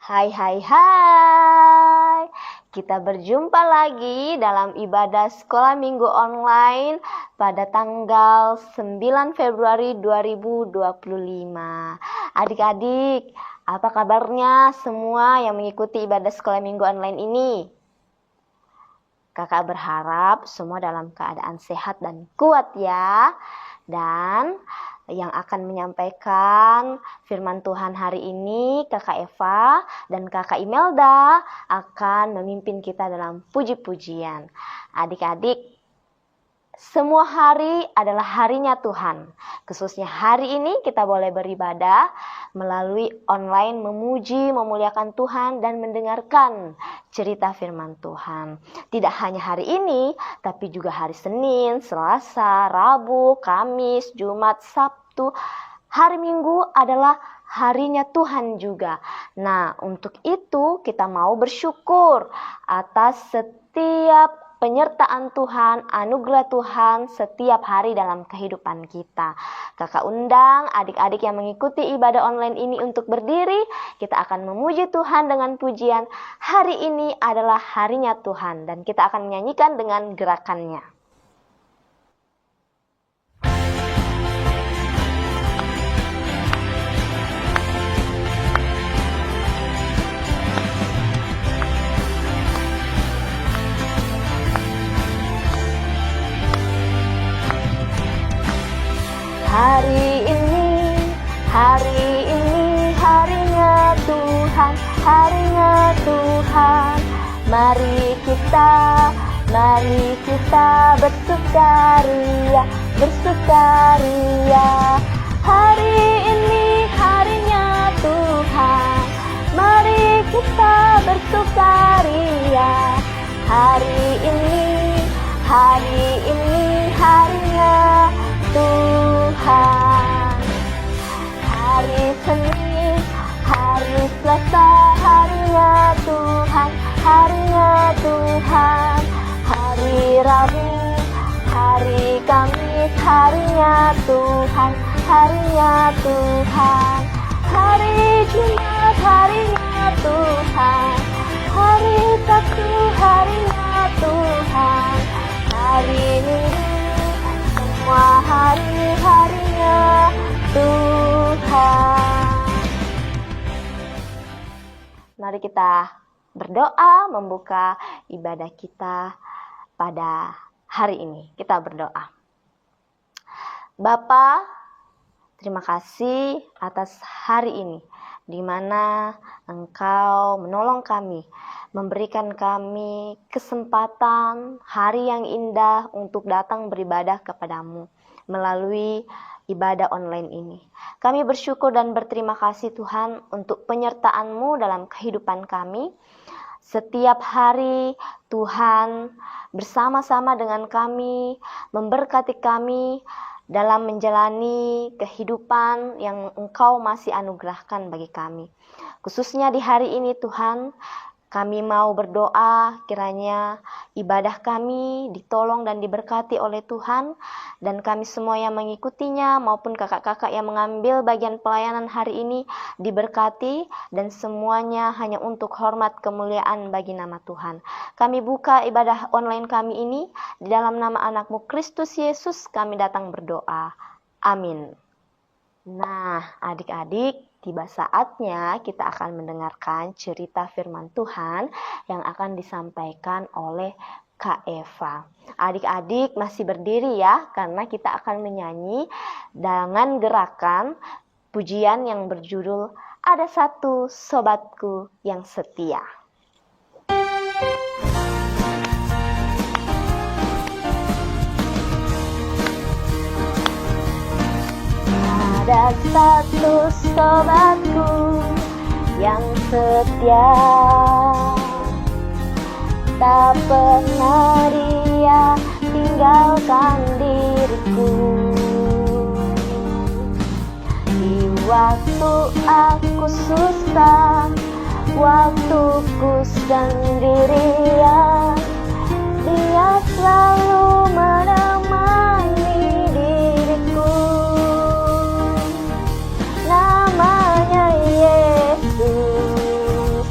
Hai hai hai. Kita berjumpa lagi dalam ibadah sekolah minggu online pada tanggal 9 Februari 2025. Adik-adik, apa kabarnya semua yang mengikuti ibadah sekolah minggu online ini? Kakak berharap semua dalam keadaan sehat dan kuat ya. Dan yang akan menyampaikan firman Tuhan hari ini Kakak Eva dan Kakak Imelda akan memimpin kita dalam puji-pujian. Adik-adik, semua hari adalah harinya Tuhan. Khususnya hari ini kita boleh beribadah melalui online, memuji, memuliakan Tuhan dan mendengarkan cerita firman Tuhan. Tidak hanya hari ini, tapi juga hari Senin, Selasa, Rabu, Kamis, Jumat, Sabtu. Hari Minggu adalah harinya Tuhan juga. Nah, untuk itu kita mau bersyukur atas setiap penyertaan Tuhan, anugerah Tuhan setiap hari dalam kehidupan kita. Kakak undang adik-adik yang mengikuti ibadah online ini untuk berdiri. Kita akan memuji Tuhan dengan pujian. Hari ini adalah harinya Tuhan dan kita akan menyanyikan dengan gerakannya. Hari ini harinya Tuhan, harinya Tuhan. Mari kita bersukaria, bersukaria. Hari ini harinya Tuhan, mari kita bersukaria. Hari ini harinya Tuhan. Hari Senin, hari Selasa, harinya Tuhan, harinya Tuhan. Hari Rabu, hari Kamis, harinya Tuhan, harinya Tuhan. Hari Jumat, harinya Tuhan. Hari Sabtu, harinya Tuhan. Hari Minggu, semua hari-harinya Tuhan. Mari kita berdoa membuka ibadah kita pada hari ini. Kita berdoa. Bapa, terima kasih atas hari ini, di mana Engkau menolong kami, memberikan kami kesempatan hari yang indah untuk datang beribadah kepadamu melalui ibadah online ini. Kami bersyukur dan berterima kasih Tuhan untuk penyertaan-Mu dalam kehidupan kami. Setiap hari Tuhan bersama-sama dengan kami, memberkati kami dalam menjalani kehidupan yang Engkau masih anugerahkan bagi kami. Khususnya di hari ini Tuhan, kami mau berdoa kiranya ibadah kami ditolong dan diberkati oleh Tuhan, dan kami semua yang mengikutinya maupun kakak-kakak yang mengambil bagian pelayanan hari ini diberkati, dan semuanya hanya untuk hormat kemuliaan bagi nama Tuhan. Kami buka ibadah online kami ini di dalam nama anak-Mu Kristus Yesus kami datang berdoa. Amin. Nah, adik-adik, tiba saatnya kita akan mendengarkan cerita firman Tuhan yang akan disampaikan oleh Kak Eva. Adik-adik masih berdiri ya, karena kita akan menyanyi dengan gerakan pujian yang berjudul Ada Satu Sobatku Yang Setia. Ada satu sobatku yang setia, tak pernah dia tinggalkan diriku. Di waktu aku susah, waktuku sendirian, dia selalu menemani diriku. Namanya Yesus.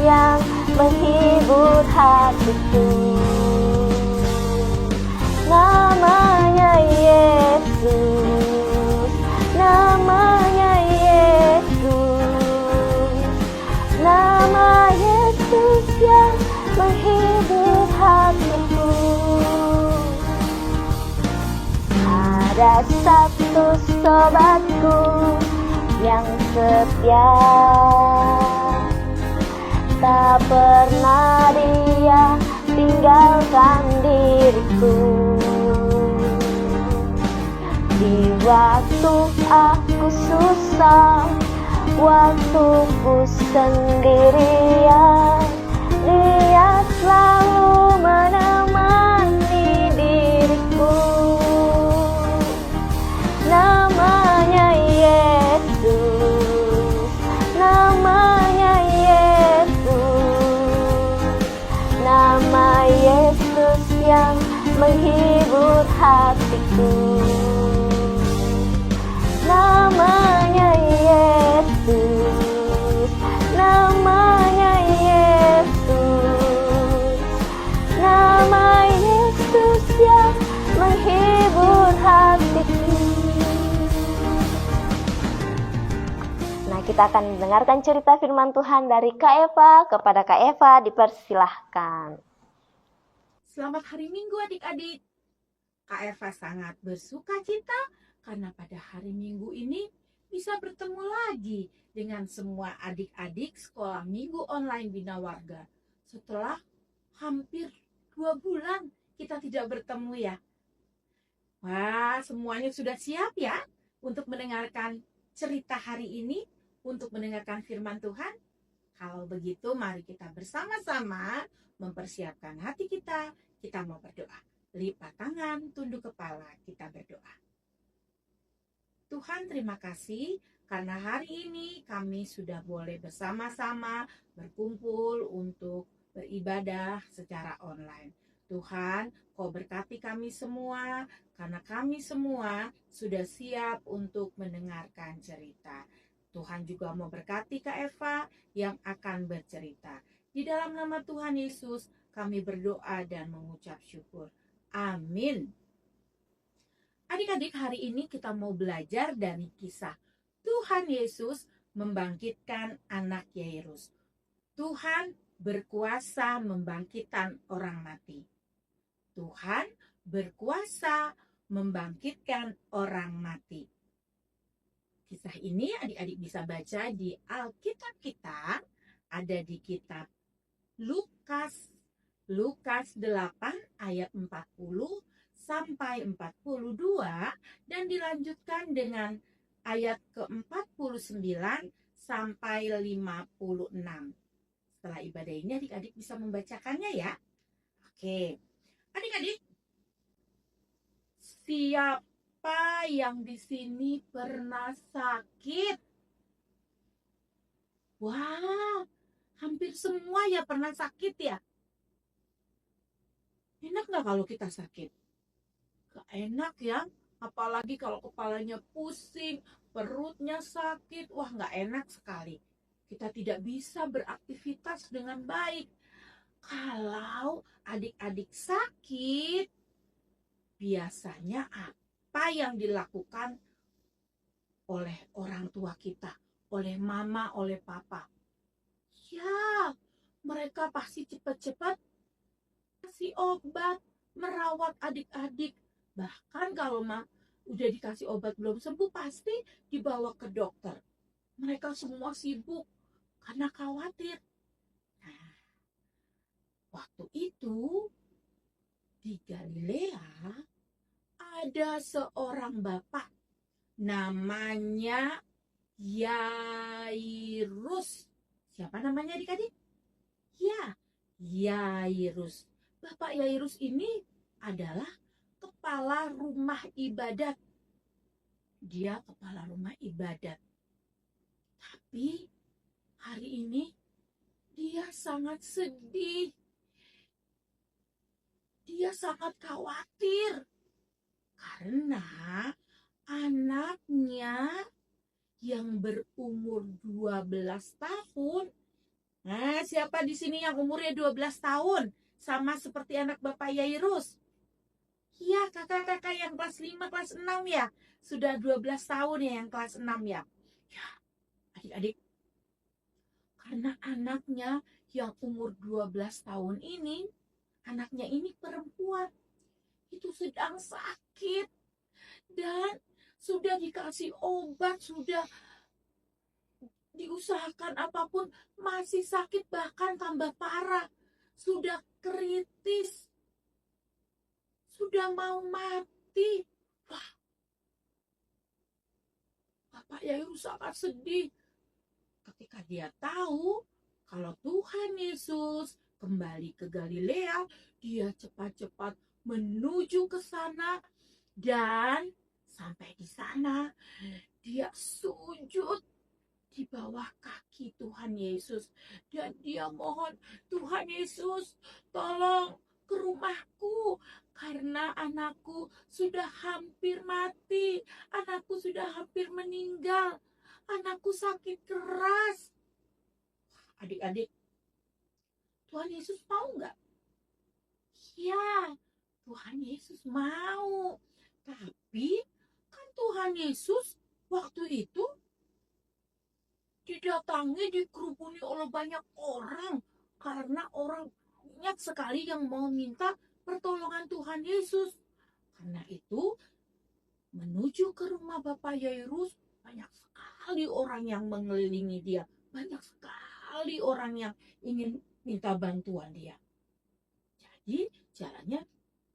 yang menghibur hatiku. Namanya Yesus, namanya Yesus, nama Yesus yang menghibur hatiku. Ada satu sobatku yang setia, tak pernah dia tinggalkan diriku. Di waktu aku susah, waktuku sendirian, dia selalu menemani diriku. Namanya Yesus, namanya Yesus, nama Yesus yang menghibur hatiku. Namanya Yesus, namanya Yesus, nama Yesus yang menghibur hatiku. Nah, kita akan mendengarkan cerita firman Tuhan dari Kak Eva. Kepada Kak Eva dipersilahkan. Selamat hari Minggu adik-adik. Kak Eva sangat bersuka cita karena pada hari Minggu ini bisa bertemu lagi dengan semua adik-adik sekolah Minggu online Bina Warga. Setelah hampir 2 bulan kita tidak bertemu ya. Wah, semuanya sudah siap ya untuk mendengarkan cerita hari ini, untuk mendengarkan firman Tuhan? Kalau begitu mari kita bersama-sama mempersiapkan hati kita mau berdoa. Lipat tangan, tunduk kepala, kita berdoa. Tuhan, terima kasih karena hari ini kami sudah boleh bersama-sama berkumpul untuk beribadah secara online. Tuhan, Kau berkati kami semua karena kami semua sudah siap untuk mendengarkan cerita. Tuhan juga mau berkati Kak Eva yang akan bercerita. Di dalam nama Tuhan Yesus kami berdoa dan mengucap syukur. Amin. Adik-adik, hari ini kita mau belajar dari kisah Tuhan Yesus membangkitkan anak Yairus. Tuhan berkuasa membangkitkan orang mati. Tuhan berkuasa membangkitkan orang mati. Kisah ini adik-adik bisa baca di Alkitab kita, ada di kitab Lukas 8 ayat 40 sampai 42 dan dilanjutkan dengan ayat ke-49 sampai 56. Setelah ibadah ini adik-adik bisa membacakannya ya. Oke. Adik-adik, siapa yang di sini pernah sakit? Wah, hampir semua ya pernah sakit ya. Enak gak kalau kita sakit? Gak enak ya, apalagi kalau kepalanya pusing, perutnya sakit, wah gak enak sekali. Kita tidak bisa beraktivitas dengan baik. Kalau adik-adik sakit, biasanya apa yang dilakukan oleh orang tua kita, oleh mama, oleh papa? Ya, mereka pasti cepat-cepat kasih obat, merawat adik-adik. Bahkan kalau udah dikasih obat belum sembuh, pasti dibawa ke dokter. Mereka semua sibuk karena khawatir. Nah, waktu itu di Galilea ada seorang bapak namanya Yairus. Siapa namanya adik-adik? Ya, Yairus. Bapak Yairus ini adalah kepala rumah ibadat. Dia kepala rumah ibadat. Tapi hari ini dia sangat sedih. Dia sangat khawatir karena anaknya yang berumur 12 tahun Nah, siapa di sini yang umurnya 12 tahun? Sama seperti anak Bapak Yairus. Iya, kakak-kakak yang kelas 5, kelas 6 ya. Sudah 12 tahun ya yang kelas 6 ya. Ya, adik-adik, karena anaknya yang umur 12 tahun ini, anaknya ini perempuan, itu sedang sakit dan sudah dikasih obat, sudah diusahakan apapun, masih sakit, bahkan tambah parah, sudah kritis, sudah mau mati. Wah, Bapak Yairus sangat sedih ketika dia tahu kalau Tuhan Yesus kembali ke Galilea. Dia cepat-cepat menuju ke sana, dan sampai di sana dia sujud di bawah kaki Tuhan Yesus, dan dia mohon, Tuhan Yesus, tolong ke rumahku karena anakku sudah hampir mati, anakku sudah hampir meninggal, anakku sakit keras. Adik-adik, Tuhan Yesus mau nggak? Ya, Tuhan Yesus mau. Tapi kan Tuhan Yesus waktu itu didatangi, dikerubuni oleh banyak orang, karena orang banyak sekali yang mau minta pertolongan Tuhan Yesus. Karena itu, menuju ke rumah Bapak Yairus, banyak sekali orang yang mengelilingi dia, banyak sekali orang yang ingin minta bantuan dia. Jadi jalannya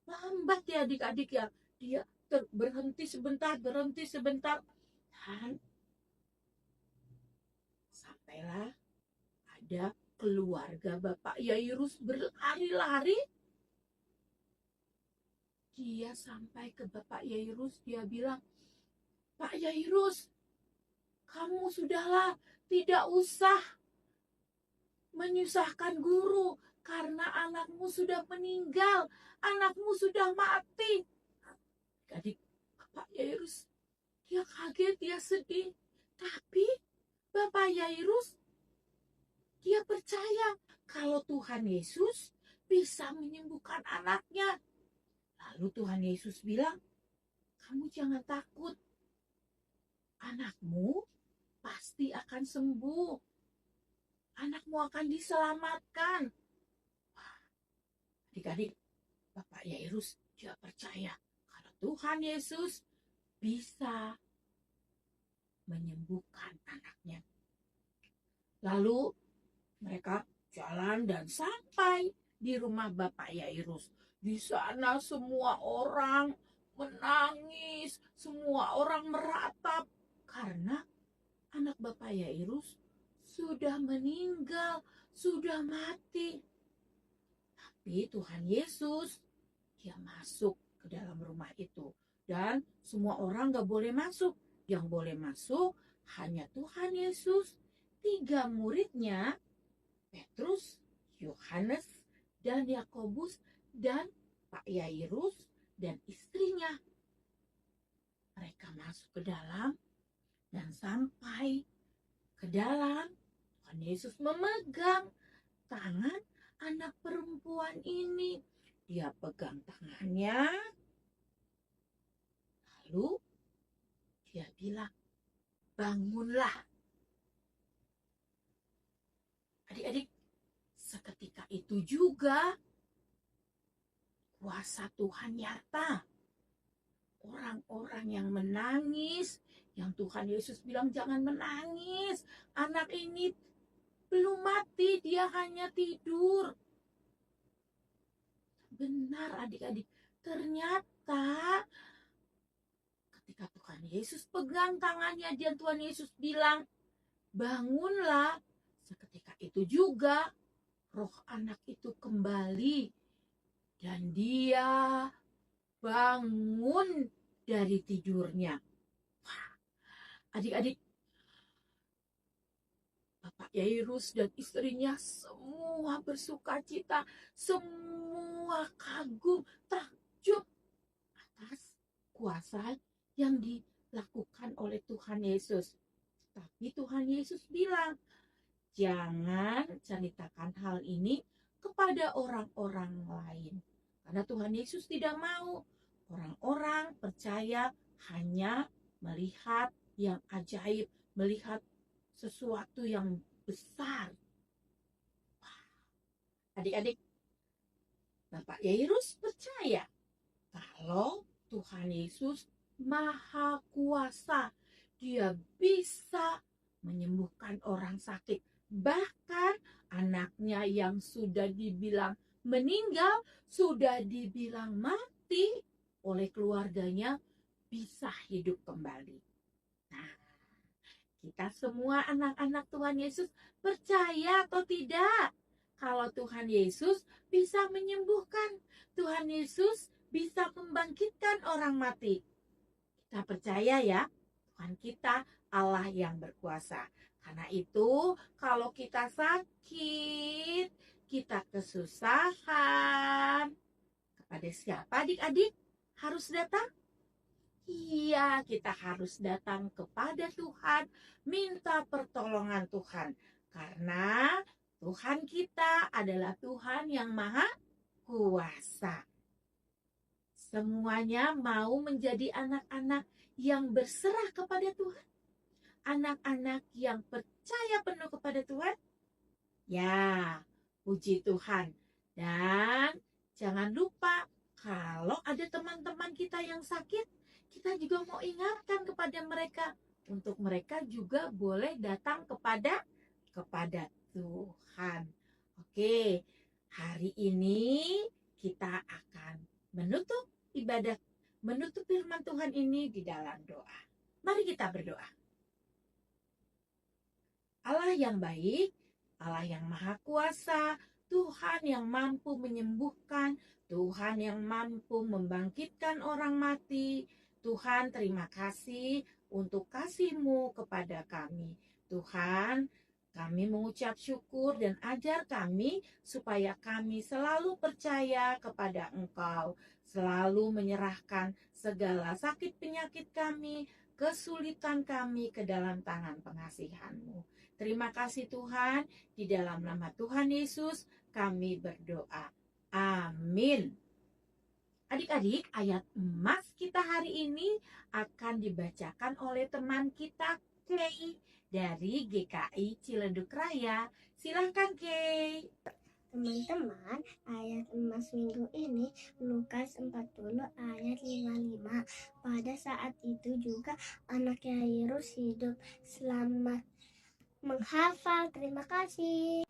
lambat ya adik-adik ya. Dia berhenti sebentar, dan sampailah ada keluarga Bapak Yairus berlari-lari. Dia sampai ke Bapak Yairus, dia bilang, Pak Yairus, kamu sudahlah tidak usah menyusahkan guru, karena anakmu sudah meninggal, anakmu sudah mati. Jadi Bapak Yairus, dia kaget, dia sedih. Tapi Bapak Yairus, dia percaya kalau Tuhan Yesus bisa menyembuhkan anaknya. Lalu Tuhan Yesus bilang, kamu jangan takut, anakmu pasti akan sembuh, anakmu akan diselamatkan. Adik-adik, Bapak Yairus dia percaya kalau Tuhan Yesus bisa menyembuhkan anaknya. Lalu mereka jalan dan sampai di rumah Bapak Yairus. Di sana semua orang menangis, semua orang meratap karena anak Bapak Yairus sudah meninggal, sudah mati. Tapi Tuhan Yesus, dia masuk ke dalam rumah itu. Dan semua orang gak boleh masuk. Yang boleh masuk hanya Tuhan Yesus, 3 muridnya, Petrus, Yohanes, dan Yakobus, dan Pak Yairus, dan istrinya. Mereka masuk ke dalam, dan sampai ke dalam, Tuhan Yesus memegang tangan anak perempuan ini. Dia pegang tangannya, lalu dia bilang, bangunlah. Adik-adik, seketika itu juga kuasa Tuhan nyata. Orang-orang yang menangis, yang Tuhan Yesus bilang jangan menangis, anak ini belum mati, dia hanya tidur. Benar adik-adik, ternyata ketika Tuhan Yesus pegang tangannya dan Tuhan Yesus bilang, bangunlah, seketika itu juga roh anak itu kembali dan dia bangun dari tidurnya. Wah, adik-adik, Bapak Yairus dan istrinya semua bersuka cita, semua kagum, takjub atas kuasa yang dilakukan oleh Tuhan Yesus. Tapi Tuhan Yesus bilang, jangan ceritakan hal ini kepada orang-orang lain. Karena Tuhan Yesus tidak mau orang-orang percaya hanya melihat yang ajaib, melihat sesuatu yang besar. Adik-adik, Bapak Yairus percaya kalau Tuhan Yesus Maha Kuasa. Dia bisa menyembuhkan orang sakit. Bahkan anaknya yang sudah dibilang meninggal, sudah dibilang mati oleh keluarganya, bisa hidup kembali. Nah, kita semua anak-anak Tuhan Yesus percaya atau tidak? Kalau Tuhan Yesus bisa menyembuhkan, Tuhan Yesus bisa membangkitkan orang mati. Kita percaya ya, Tuhan kita Allah yang berkuasa. Karena itu, kalau kita sakit, kita kesusahan, kepada siapa adik-adik harus datang? Iya, kita harus datang kepada Tuhan, minta pertolongan Tuhan. Karena Tuhan kita adalah Tuhan yang Maha Kuasa. Semuanya mau menjadi anak-anak yang berserah kepada Tuhan. Anak-anak yang percaya penuh kepada Tuhan. Ya, puji Tuhan. Dan jangan lupa kalau ada teman-teman kita yang sakit, kita juga mau ingatkan kepada mereka. Untuk mereka juga boleh datang kepada Tuhan. Oke, hari ini kita akan menutup ibadah, menutup firman Tuhan ini di dalam doa. Mari kita berdoa. Allah yang baik, Allah yang Maha Kuasa, Tuhan yang mampu menyembuhkan, Tuhan yang mampu membangkitkan orang mati. Tuhan, terima kasih untuk kasih-Mu kepada kami. Tuhan, kami mengucap syukur dan ajar kami supaya kami selalu percaya kepada Engkau, selalu menyerahkan segala sakit penyakit kami, kesulitan kami ke dalam tangan pengasihan-Mu. Terima kasih Tuhan, di dalam nama Tuhan Yesus kami berdoa. Amin. Adik-adik, ayat emas kita hari ini akan dibacakan oleh teman kita Kay dari GKI Ciledug Raya. Silahkan Kay. Teman-teman, ayat emas minggu ini Lukas 40 ayat 55. Pada saat itu juga anak Yairus hidup. Selamat menghafal. Terima kasih.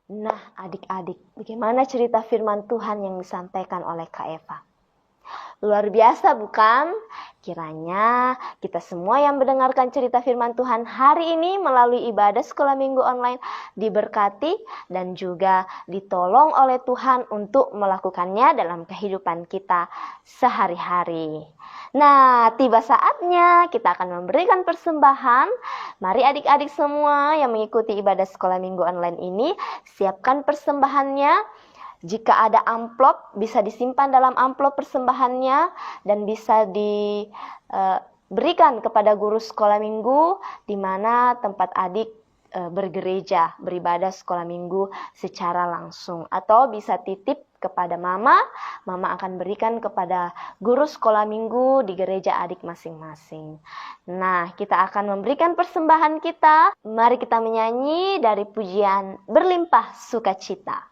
Nah, adik-adik, bagaimana cerita firman Tuhan yang disampaikan oleh Kak Eva? Luar biasa bukan? Kiranya kita semua yang mendengarkan cerita firman Tuhan hari ini melalui ibadah sekolah minggu online diberkati dan juga ditolong oleh Tuhan untuk melakukannya dalam kehidupan kita sehari-hari. Nah, tiba saatnya kita akan memberikan persembahan. Mari adik-adik semua yang mengikuti ibadah sekolah minggu online ini, siapkan persembahannya. Jika ada amplop, bisa disimpan dalam amplop persembahannya dan bisa diberikan kepada guru sekolah minggu di mana tempat adik bergereja, beribadah sekolah minggu secara langsung. Atau bisa titip kepada mama akan berikan kepada guru sekolah minggu di gereja adik masing-masing. Nah, kita akan memberikan persembahan kita. Mari kita menyanyi dari pujian Berlimpah Sukacita.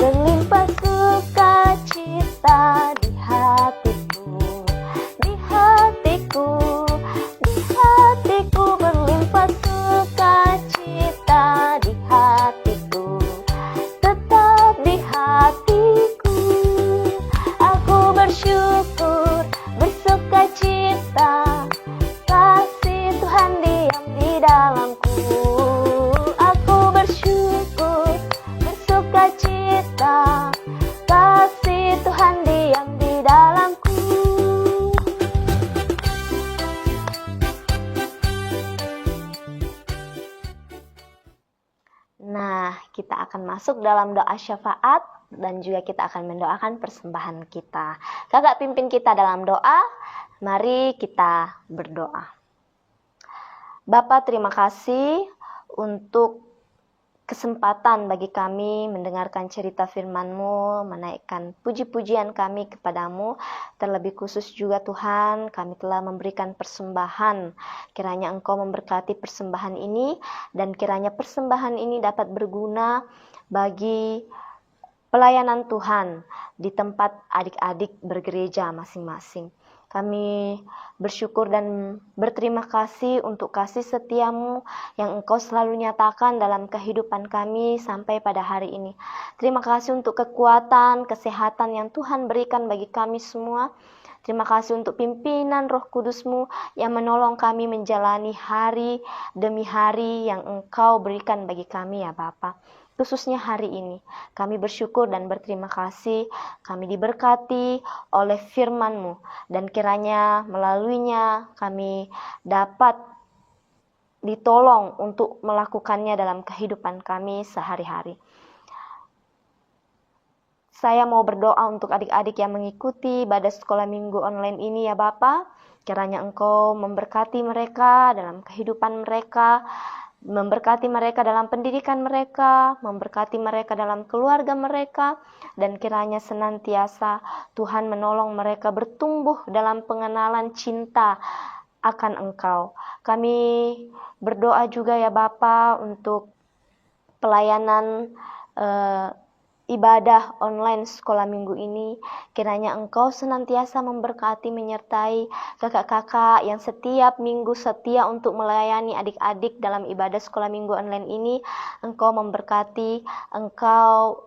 Berlimpah sukacita di hatiku, di hatiku, di hatiku. akan masuk dalam doa syafaat dan juga kita akan mendoakan persembahan kita. Kakak pimpin kita dalam doa. Mari kita berdoa. Bapa, terima kasih untuk kesempatan bagi kami mendengarkan cerita firman-Mu, menaikkan puji-pujian kami kepadamu. Terlebih khusus juga Tuhan, kami telah memberikan persembahan. Kiranya Engkau memberkati persembahan ini, dan kiranya persembahan ini dapat berguna bagi pelayanan Tuhan di tempat adik-adik bergereja masing-masing. Kami bersyukur dan berterima kasih untuk kasih setia-Mu yang Engkau selalu nyatakan dalam kehidupan kami sampai pada hari ini. Terima kasih untuk kekuatan, kesehatan yang Tuhan berikan bagi kami semua. Terima kasih untuk pimpinan Roh Kudus-Mu yang menolong kami menjalani hari demi hari yang Engkau berikan bagi kami ya Bapa. Khususnya hari ini, kami bersyukur dan berterima kasih, kami diberkati oleh firman-Mu, dan kiranya melaluinya kami dapat ditolong untuk melakukannya dalam kehidupan kami sehari-hari. Saya mau berdoa untuk adik-adik yang mengikuti ibadah sekolah minggu online ini ya Bapa. Kiranya Engkau memberkati mereka dalam kehidupan mereka, memberkati mereka dalam pendidikan mereka, memberkati mereka dalam keluarga mereka, dan kiranya senantiasa Tuhan menolong mereka bertumbuh dalam pengenalan cinta akan Engkau. Kami berdoa juga ya Bapa untuk pelayanan ibadah online sekolah minggu ini. Kiranya Engkau senantiasa memberkati, menyertai kakak-kakak yang setiap minggu setia untuk melayani adik-adik dalam ibadah sekolah minggu online ini. Engkau memberkati, Engkau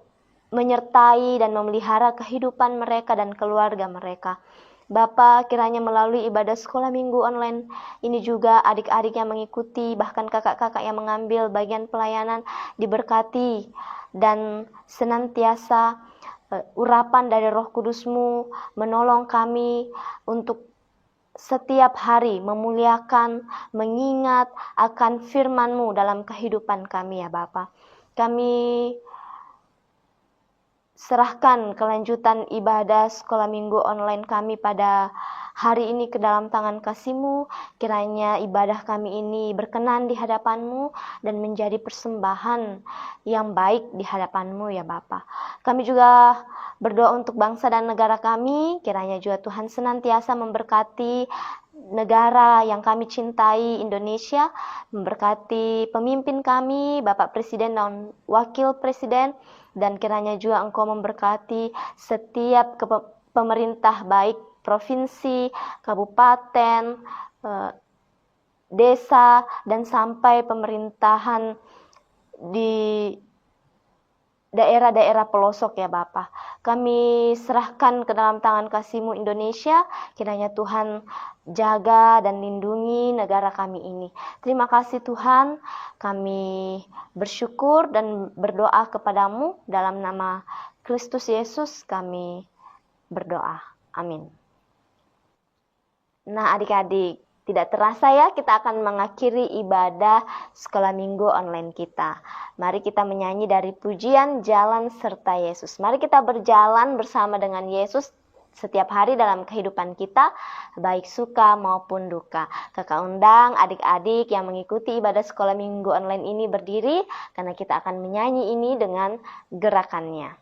menyertai dan memelihara kehidupan mereka dan keluarga mereka. Bapa, kiranya melalui ibadah sekolah minggu online ini juga adik-adik yang mengikuti, bahkan kakak-kakak yang mengambil bagian pelayanan diberkati, dan senantiasa urapan dari Roh Kudus-Mu menolong kami untuk setiap hari memuliakan, mengingat akan firman-Mu dalam kehidupan kami ya Bapa. Kami serahkan kelanjutan ibadah sekolah minggu online kami pada hari ini ke dalam tangan kasih-Mu. Kiranya ibadah kami ini berkenan di hadapan-Mu dan menjadi persembahan yang baik di hadapan-Mu ya Bapa. Kami juga berdoa untuk bangsa dan negara kami. Kiranya juga Tuhan senantiasa memberkati negara yang kami cintai, Indonesia, memberkati pemimpin kami, Bapak Presiden dan Wakil Presiden, dan kiranya juga Engkau memberkati setiap pemerintah baik provinsi, kabupaten, desa, dan sampai pemerintahan di daerah-daerah pelosok ya Bapa. Kami serahkan ke dalam tangan kasih-Mu Indonesia. Kiranya Tuhan jaga dan lindungi negara kami ini. Terima kasih Tuhan. Kami bersyukur dan berdoa kepadamu dalam nama Kristus Yesus kami berdoa. Amin. Nah adik-adik, tidak terasa ya kita akan mengakhiri ibadah sekolah minggu online kita. Mari kita menyanyi dari pujian Jalan Serta Yesus. Mari kita berjalan bersama dengan Yesus setiap hari dalam kehidupan kita, baik suka maupun duka. Kakak undang adik-adik yang mengikuti ibadah sekolah minggu online ini berdiri, karena kita akan menyanyi ini dengan gerakannya.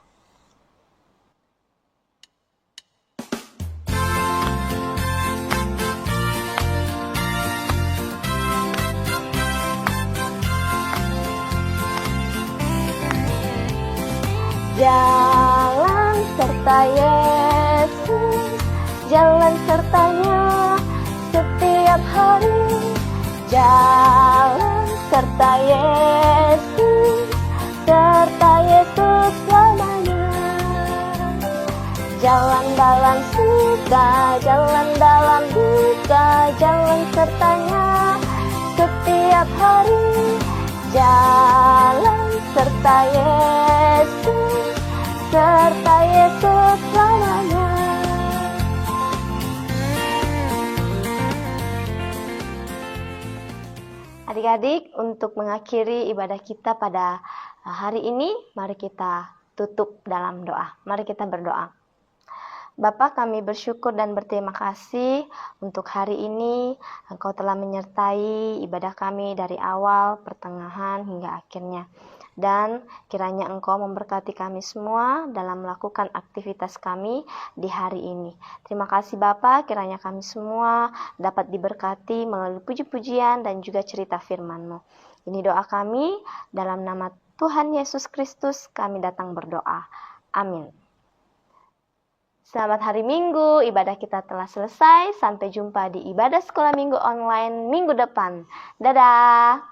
Jalan serta Yesus, jalan sertanya setiap hari. Jalan serta Yesus, serta Yesus selamanya. Jalan dalam suka, jalan dalam duka, jalan sertanya setiap hari. Jalan serta Yesus, serta Yesus selamanya. Adik-adik, untuk mengakhiri ibadah kita pada Hari ini mari kita tutup dalam doa. Mari kita berdoa. Bapa, kami bersyukur dan berterima kasih untuk hari ini. Engkau telah menyertai ibadah kami dari awal, pertengahan, hingga akhirnya. Dan kiranya Engkau memberkati kami semua dalam melakukan aktivitas kami di hari ini. Terima kasih Bapa, kiranya kami semua dapat diberkati melalui puji-pujian dan juga cerita firman-Mu. Ini doa kami, dalam nama Tuhan Yesus Kristus kami datang berdoa. Amin. Selamat hari Minggu, ibadah kita telah selesai. Sampai jumpa di ibadah sekolah minggu online minggu depan. Dadah!